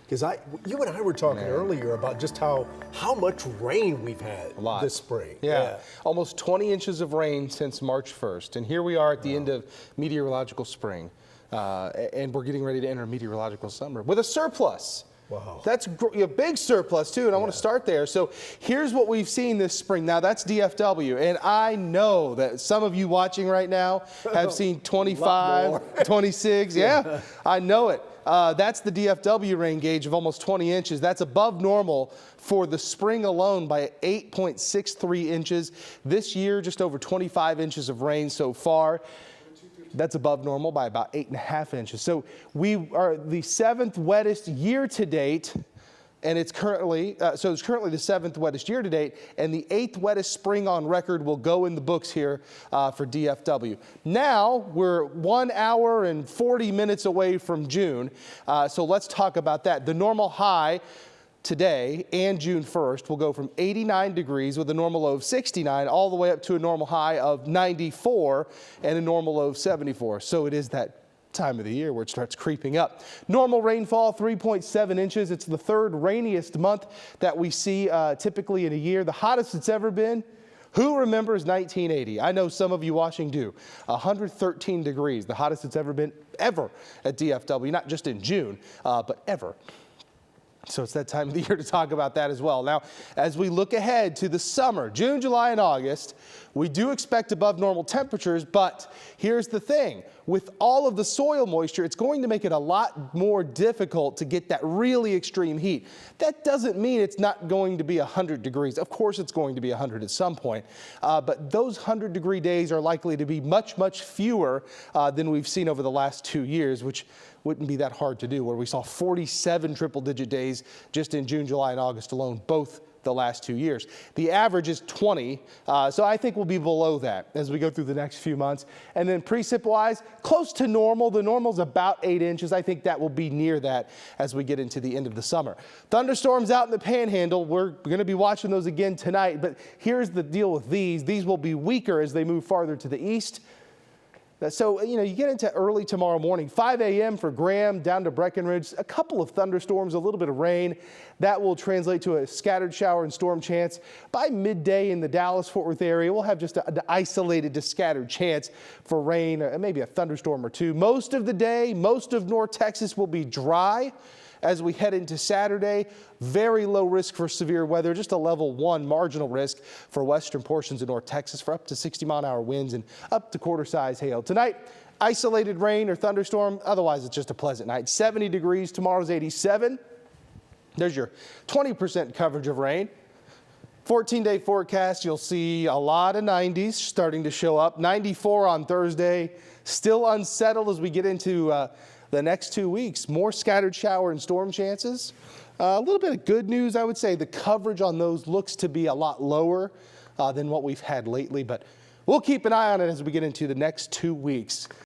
Because you and I were talking earlier about just how much rain we've had this spring. Yeah, almost 20 inches of rain since March 1st. And here we are at the end of meteorological spring. And we're getting ready to enter meteorological summer with a surplus. Wow. That's a big surplus, too, and I want to start there. So here's what we've seen this spring. Now, that's DFW, and I know that some of you watching right now have seen 25, 26. Yeah, I know it. That's the DFW rain gauge of almost 20 inches. That's above normal for the spring alone by 8.63 inches. This year, just over 25 inches of rain so far. That's above normal by about 8.5 inches. So we are the 7th wettest year to date, and it's currently the 7th wettest year to date, and the 8th wettest spring on record will go in the books here for DFW. Now we're 1 hour and 40 minutes away from June, so let's talk about that. The normal high today and June 1st will go from 89 degrees with a normal low of 69 all the way up to a normal high of 94 and a normal low of 74. So it is that time of the year where it starts creeping up. Normal rainfall 3.7 inches. It's the third rainiest month that we see typically in a year. The hottest it's ever been. Who remembers 1980? I know some of you watching do. 113 degrees, the hottest it's ever been ever at DFW, not just in June, but ever. So it's that time of the year to talk about that as well. Now, as we look ahead to the summer, June, July, and August, we do expect above normal temperatures, but here's the thing. With all of the soil moisture, it's going to make it a lot more difficult to get that really extreme heat. That doesn't mean it's not going to be 100 degrees. Of course, it's going to be 100 at some point, but those 100-degree days are likely to be much, much fewer than we've seen over the last 2 years, which wouldn't be that hard to do, where we saw 47 triple-digit days just in June, July, and August alone, both the last 2 years. The average is 20, so I think we'll be below that as we go through the next few months. And then precip-wise, close to normal. The normal's about 8 inches. I think that will be near that as we get into the end of the summer. Thunderstorms out in the Panhandle. We're going to be watching those again tonight, but here's the deal with these. These will be weaker as they move farther to the east. So, you get into early tomorrow morning, 5 a.m. for Graham down to Breckenridge, a couple of thunderstorms, a little bit of rain. That will translate to a scattered shower and storm chance. By midday in the Dallas-Fort Worth area, we'll have just an isolated to scattered chance for rain, maybe a thunderstorm or two. Most of the day, most of North Texas will be dry. As we head into Saturday, very low risk for severe weather, just a level 1 marginal risk for western portions of North Texas for up to 60-mile-an-hour winds and up to quarter-size hail. Tonight, isolated rain or thunderstorm. Otherwise, it's just a pleasant night. 70 degrees. Tomorrow's 87. There's your 20% coverage of rain. 14-day forecast, you'll see a lot of 90s starting to show up. 94 on Thursday. Still unsettled as we get into the next 2 weeks. More scattered shower and storm chances. A little bit of good news, I would say. The coverage on those looks to be a lot lower than what we've had lately, but we'll keep an eye on it as we get into the next 2 weeks.